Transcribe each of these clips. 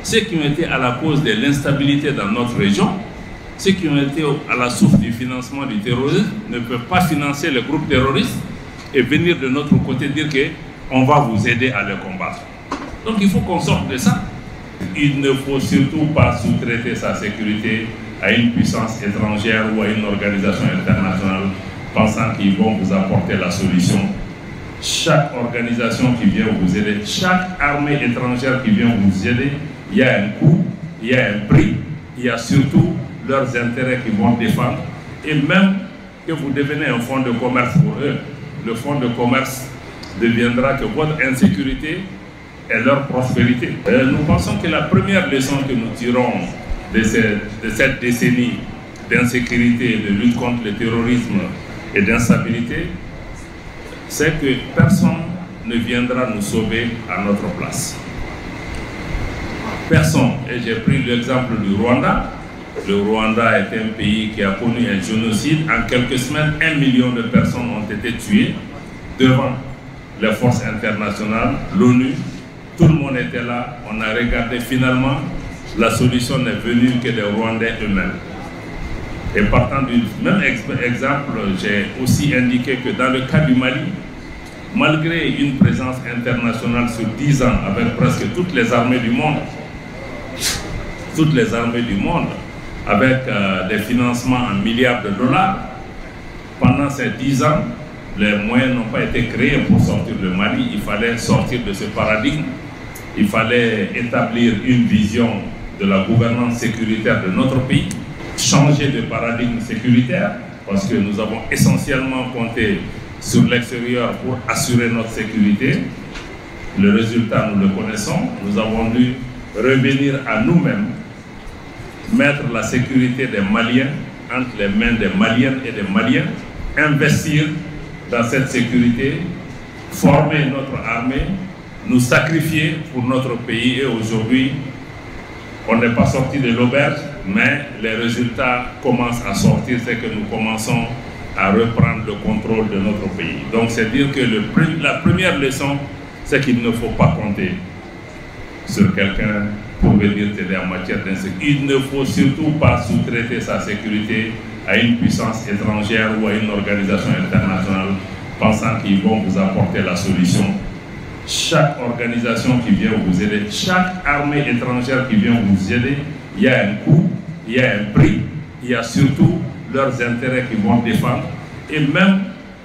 ceux qui ont été à la cause de l'instabilité dans notre région, ceux qui ont été à la source du financement du terrorisme, ne peuvent pas financer les groupes terroristes et venir de notre côté dire qu'on va vous aider à les combattre. Donc il faut qu'on sorte de ça. Il ne faut surtout pas sous-traiter sa sécurité à une puissance étrangère ou à une organisation internationale pensant qu'ils vont vous apporter la solution. Chaque organisation qui vient vous aider, chaque armée étrangère qui vient vous aider, il y a un coût, il y a un prix, il y a surtout leurs intérêts qu'ils vont défendre. Et même que vous devenez un fonds de commerce pour eux, le fonds de commerce deviendra que votre insécurité est leur prospérité. Nous pensons que la première leçon que nous tirons de cette décennie d'insécurité, de lutte contre le terrorisme et d'instabilité, c'est que personne ne viendra nous sauver à notre place. Personne. Et j'ai pris l'exemple du Rwanda. Le Rwanda est un pays qui a connu un génocide. En quelques semaines, 1 million de personnes ont été tuées devant les forces internationales, l'ONU. Tout le monde était là. On a regardé finalement. La solution n'est venue que des Rwandais eux-mêmes. Et partant du même exemple, j'ai aussi indiqué que dans le cas du Mali, malgré une présence internationale sur 10 ans avec presque toutes les armées du monde, avec des financements en milliards de dollars, pendant ces 10 ans, les moyens n'ont pas été créés pour sortir du Mali. Il fallait sortir de ce paradigme. Il fallait établir une vision de la gouvernance sécuritaire de notre pays, changer de paradigme sécuritaire, parce que nous avons essentiellement compté sur l'extérieur pour assurer notre sécurité. Le résultat, nous le connaissons. Nous avons dû revenir à nous-mêmes, mettre la sécurité des Maliens entre les mains des Maliennes et des Maliens, investir dans cette sécurité, former notre armée, nous sacrifier pour notre pays. Et aujourd'hui, on n'est pas sorti de l'auberge, mais les résultats commencent à sortir, c'est que nous commençons à reprendre le contrôle de notre pays. Donc c'est dire que la première leçon, c'est qu'il ne faut pas compter sur quelqu'un pour venir t'aider en matière d'insécurité. Il ne faut surtout pas sous-traiter sa sécurité à une puissance étrangère ou à une organisation internationale pensant qu'ils vont vous apporter la solution. Chaque organisation qui vient vous aider, chaque armée étrangère qui vient vous aider, il y a un coût, il y a un prix, il y a surtout leurs intérêts qu'ils vont défendre. Et même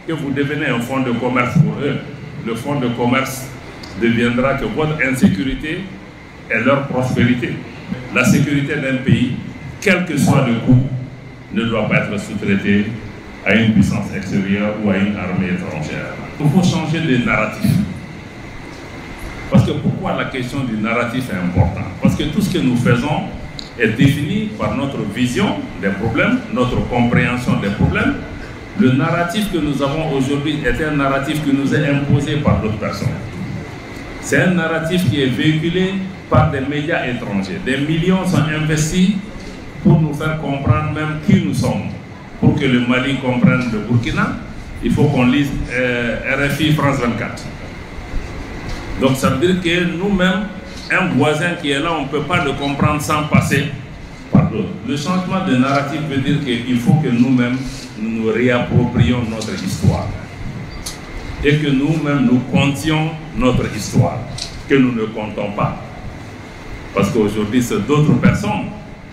que vous devenez un fonds de commerce pour eux, le fonds de commerce deviendra que votre insécurité est leur prospérité. La sécurité d'un pays, quel que soit le coût, ne doit pas être sous-traitée à une puissance extérieure ou à une armée étrangère. Il faut changer de narratif. Parce que pourquoi la question du narratif est importante? Parce que tout ce que nous faisons est défini par notre vision des problèmes, notre compréhension des problèmes. Le narratif que nous avons aujourd'hui est un narratif qui nous est imposé par d'autres personnes. C'est un narratif qui est véhiculé par des médias étrangers. Des millions sont investis pour nous faire comprendre même qui nous sommes. Pour que le Mali comprenne le Burkina, il faut qu'on lise RFI France 24. Donc ça veut dire que nous-mêmes, un voisin qui est là, on ne peut pas le comprendre sans passer par l'autre. Le changement de narratif veut dire qu'il faut que nous-mêmes, nous nous réapproprions notre histoire. Et que nous-mêmes, nous contions notre histoire, que nous ne comptons pas. Parce qu'aujourd'hui, c'est d'autres personnes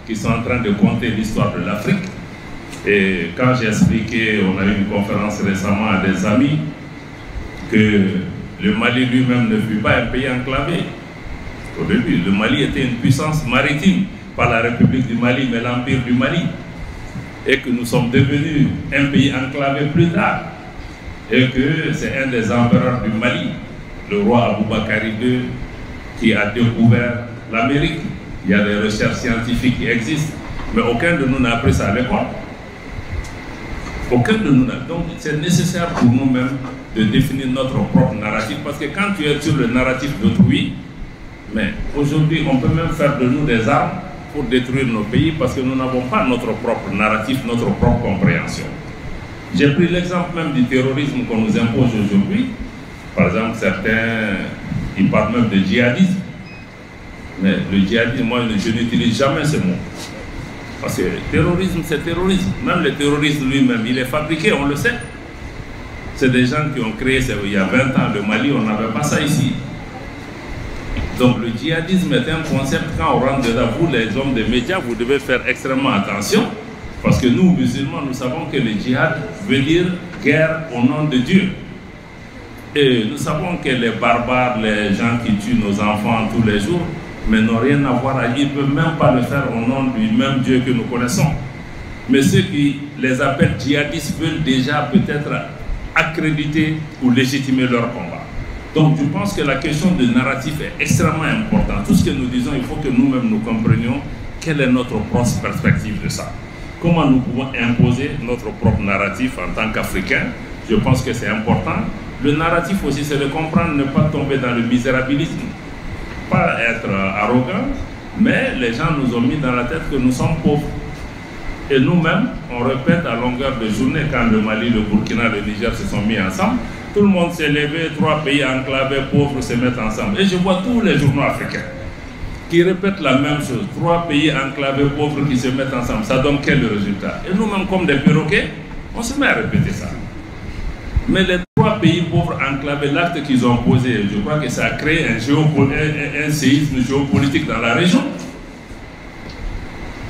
qui sont en train de compter l'histoire de l'Afrique. Et quand j'ai expliqué, on a eu une conférence récemment à des amis, que le Mali lui-même ne fut pas un pays enclavé. Au début, le Mali était une puissance maritime, pas la République du Mali, mais l'Empire du Mali. Et que nous sommes devenus un pays enclavé plus tard. Et que c'est un des empereurs du Mali, le roi Aboubakari II, qui a découvert l'Amérique. Il y a des recherches scientifiques qui existent, mais aucun de nous n'a appris ça à l'école. Aucun de nous n'a. Donc c'est nécessaire pour nous-mêmes de définir notre propre narratif, parce que quand tu es sur le narratif d'autrui, mais aujourd'hui on peut même faire de nous des armes pour détruire nos pays, parce que nous n'avons pas notre propre narratif, notre propre compréhension. J'ai pris l'exemple même du terrorisme qu'on nous impose aujourd'hui. Par exemple, certains, ils parlent même de djihadisme. Mais le djihadisme, moi, je n'utilise jamais ce mot. Parce que terrorisme, c'est terrorisme. Même le terrorisme lui-même, il est fabriqué, on le sait. C'est des gens qui ont créé, il y a 20 ans, le Mali, on n'avait pas ça ici. Donc le djihadisme est un concept, quand on rentre dedans, vous les hommes des médias, vous devez faire extrêmement attention. Parce que nous, musulmans, nous savons que le djihad veut dire guerre au nom de Dieu. Et nous savons que les barbares, les gens qui tuent nos enfants tous les jours, mais n'ont rien à voir, ils ne peuvent même pas le faire au nom du même Dieu que nous connaissons. Mais ceux qui les appellent djihadistes veulent déjà peut-être accréditer ou légitimer leur combat. Donc je pense que la question de narratif est extrêmement importante. Tout ce que nous disons, il faut que nous-mêmes nous comprenions quelle est notre propre perspective de ça. Comment nous pouvons imposer notre propre narratif en tant qu'Africains. Je pense que c'est important. Le narratif aussi, c'est de comprendre, ne pas tomber dans le misérabilisme. Pas être arrogant, mais les gens nous ont mis dans la tête que nous sommes pauvres. Et nous-mêmes, on répète à longueur de journée, quand le Mali, le Burkina, le Niger se sont mis ensemble, tout le monde s'est levé, 3 pays enclavés, pauvres se mettent ensemble. Et je vois tous les journaux africains qui répètent la même chose. 3 pays enclavés, pauvres qui se mettent ensemble. Ça donne quel résultat? Et nous-mêmes, comme des perroquets, on se met à répéter ça. Mais les 3 pays pauvres enclavés, l'acte qu'ils ont posé, je crois que ça a créé un séisme géopolitique dans la région.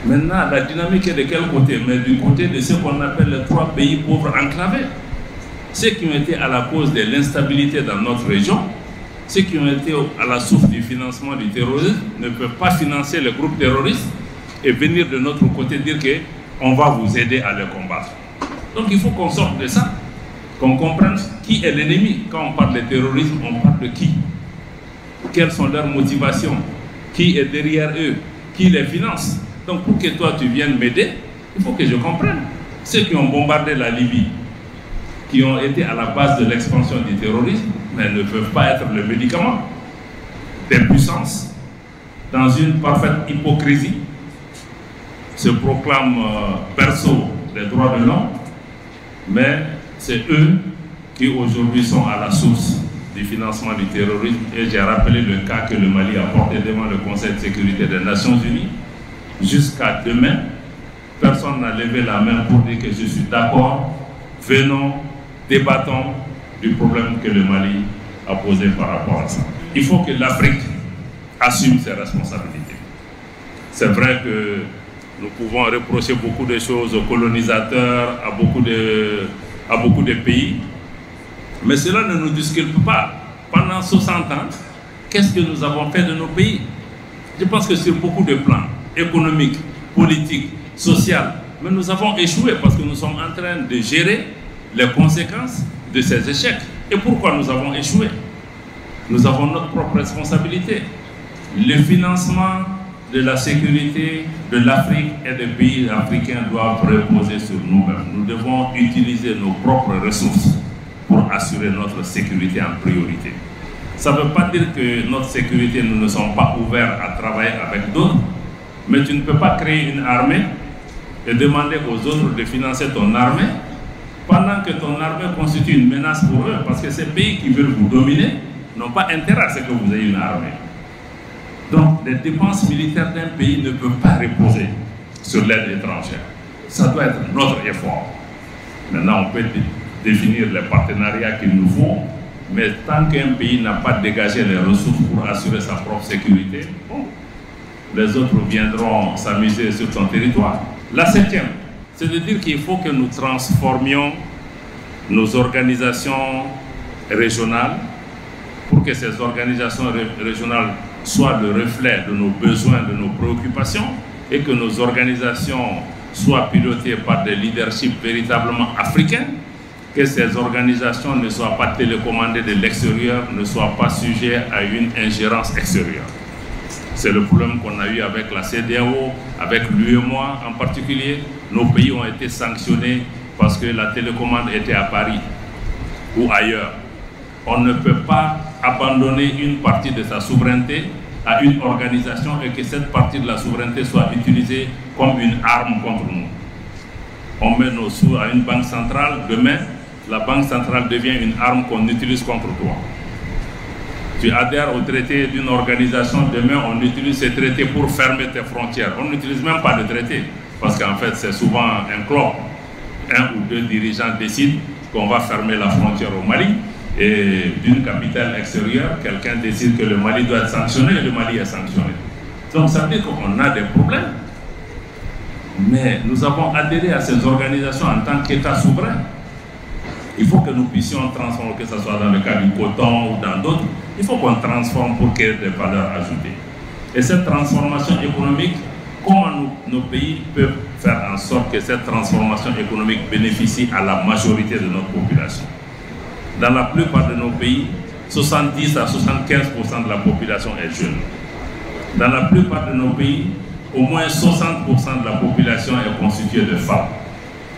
Maintenant, la dynamique est de quel côté? Mais du côté de ce qu'on appelle les 3 pays pauvres enclavés. Ceux qui ont été à la cause de l'instabilité dans notre région, ceux qui ont été à la source du financement du terrorisme, ne peuvent pas financer les groupes terroristes et venir de notre côté dire qu'on va vous aider à les combattre. Donc il faut qu'on sorte de ça, qu'on comprenne qui est l'ennemi. Quand on parle de terrorisme, on parle de qui? Quelles sont leurs motivations? Qui est derrière eux? Qui les finance? Donc pour que toi tu viennes m'aider, il faut que je comprenne. Ceux qui ont bombardé la Libye, qui ont été à la base de l'expansion du terrorisme, mais ne peuvent pas être le médicament des puissances, dans une parfaite hypocrisie, se proclament berceau des droits de l'homme, mais c'est eux qui aujourd'hui sont à la source du financement du terrorisme. Et j'ai rappelé le cas que le Mali a porté devant le Conseil de sécurité des Nations Unies. Jusqu'à demain, personne n'a levé la main pour dire que je suis d'accord, venons, débattons du problème que le Mali a posé par rapport à ça. Il faut que l'Afrique assume ses responsabilités. C'est vrai que nous pouvons reprocher beaucoup de choses aux colonisateurs, à beaucoup de pays, mais cela ne nous disculpe pas. Pendant 60 ans, qu'est-ce que nous avons fait de nos pays? Je pense que sur beaucoup de plans, économiques, politiques, sociaux, mais nous avons échoué parce que nous sommes en train de gérer les conséquences de ces échecs. Et pourquoi nous avons échoué? Nous avons notre propre responsabilité. Le financement de la sécurité de l'Afrique et des pays africains doivent reposer sur nous-mêmes. Nous devons utiliser nos propres ressources pour assurer notre sécurité en priorité. Ça ne veut pas dire que notre sécurité, nous ne sommes pas ouverts à travailler avec d'autres, mais tu ne peux pas créer une armée et demander aux autres de financer ton armée pendant que ton armée constitue une menace pour eux, parce que ces pays qui veulent vous dominer n'ont pas intérêt à ce que vous ayez une armée. Donc les dépenses militaires d'un pays ne peuvent pas reposer sur l'aide étrangère. Ça doit être notre effort. Maintenant, on peut définir les partenariats qu'il nous faut, mais tant qu'un pays n'a pas dégagé les ressources pour assurer sa propre sécurité, bon, les autres viendront s'amuser sur son territoire. La 7e, c'est de dire qu'il faut que nous transformions nos organisations régionales pour que ces organisations régionales soient le reflet de nos besoins, de nos préoccupations, et que nos organisations soient pilotées par des leaderships véritablement africains, que ces organisations ne soient pas télécommandées de l'extérieur, ne soient pas sujets à une ingérence extérieure. C'est le problème qu'on a eu avec la CEDEAO, avec l'UEMOA en particulier. Nos pays ont été sanctionnés parce que la télécommande était à Paris ou ailleurs. On ne peut pas abandonner une partie de sa souveraineté à une organisation et que cette partie de la souveraineté soit utilisée comme une arme contre nous. On met nos sous à une banque centrale, demain, la banque centrale devient une arme qu'on utilise contre toi. Tu adhères au traité d'une organisation, demain on utilise ces traités pour fermer tes frontières. On n'utilise même pas le traité, parce qu'en fait c'est souvent un club. Un ou deux dirigeants décident qu'on va fermer la frontière au Mali, et d'une capitale extérieure, quelqu'un décide que le Mali doit être sanctionné, et le Mali est sanctionné. Donc ça veut dire qu'on a des problèmes. Mais nous avons adhéré à ces organisations en tant qu'État souverain. Il faut que nous puissions transformer, que ce soit dans le cas du coton ou dans d'autres, il faut qu'on transforme pour qu'il y ait des valeurs ajoutées. Et cette transformation économique, comment nos pays peuvent faire en sorte que cette transformation économique bénéficie à la majorité de notre population? Dans la plupart de nos pays, 70 à 75% de la population est jeune. Dans la plupart de nos pays, au moins 60% de la population est constituée de femmes.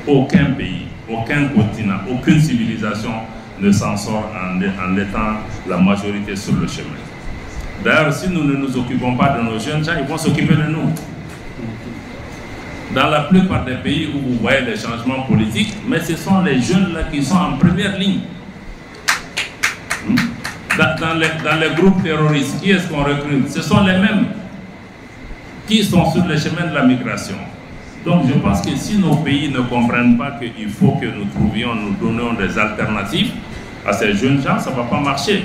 Aucun pays, aucun continent, aucune civilisation ne s'en sort en étant la majorité sur le chemin. D'ailleurs, si nous ne nous occupons pas de nos jeunes gens, ils vont s'occuper de nous. Dans la plupart des pays où vous voyez les changements politiques, mais ce sont les jeunes là qui sont en première ligne. Dans les groupes terroristes, qui est-ce qu'on recrute? Ce sont les mêmes qui sont sur le chemin de la migration. Donc je pense que si nos pays ne comprennent pas qu'il faut que nous donnions des alternatives à ces jeunes gens, ça ne va pas marcher.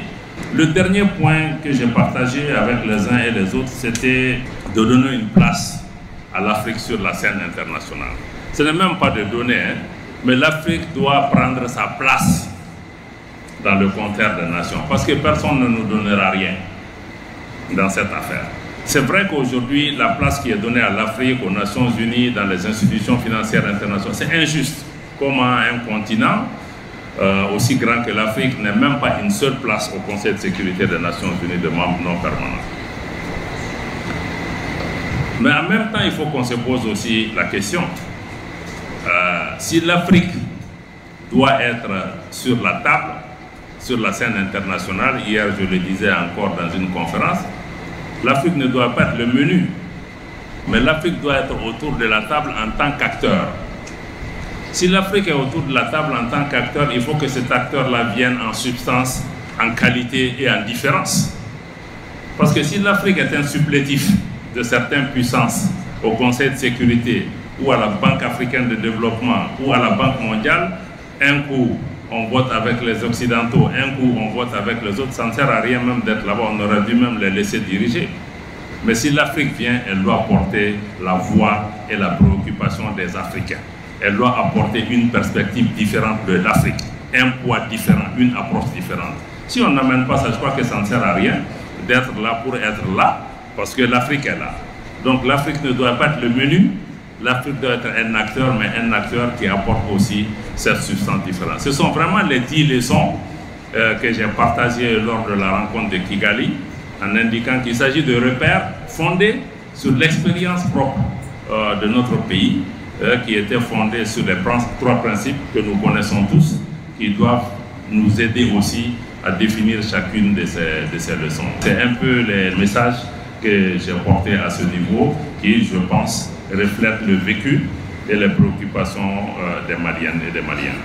Le dernier point que j'ai partagé avec les uns et les autres, c'était de donner une place à l'Afrique sur la scène internationale. Ce n'est même pas de donner, mais l'Afrique doit prendre sa place dans le concert des nations, parce que personne ne nous donnera rien dans cette affaire. C'est vrai qu'aujourd'hui, la place qui est donnée à l'Afrique, aux Nations Unies, dans les institutions financières internationales, c'est injuste. Comment un continent aussi grand que l'Afrique n'ait même pas une seule place au Conseil de sécurité des Nations Unies de membres non permanents. Mais en même temps, il faut qu'on se pose aussi la question. Si l'Afrique doit être sur la table, sur la scène internationale, hier je le disais encore dans une conférence, l'Afrique ne doit pas être le menu, mais l'Afrique doit être autour de la table en tant qu'acteur. Si l'Afrique est autour de la table en tant qu'acteur, il faut que cet acteur-là vienne en substance, en qualité et en différence. Parce que si l'Afrique est un supplétif de certaines puissances au Conseil de sécurité ou à la Banque africaine de développement ou à la Banque mondiale, un coup on vote avec les Occidentaux, un coup on vote avec les autres, ça ne sert à rien même d'être là-bas, on aurait dû même les laisser diriger. Mais si l'Afrique vient, elle doit porter la voix et la préoccupation des Africains. Elle doit apporter une perspective différente de l'Afrique, un poids différent, une approche différente. Si on n'amène pas ça, je crois que ça ne sert à rien d'être là pour être là, parce que l'Afrique est là. Donc l'Afrique ne doit pas être le menu, l'Afrique doit être un acteur, mais un acteur qui apporte aussi cette substance différente. Ce sont vraiment les 10 leçons que j'ai partagées lors de la rencontre de Kigali, en indiquant qu'il s'agit de repères fondés sur l'expérience propre de notre pays, qui était fondée sur les 3 principes que nous connaissons tous, qui doivent nous aider aussi à définir chacune de ces leçons. C'est un peu les messages que j'ai portés à ce niveau, qui, je pense, reflètent le vécu et les préoccupations des Maliennes et des Maliens.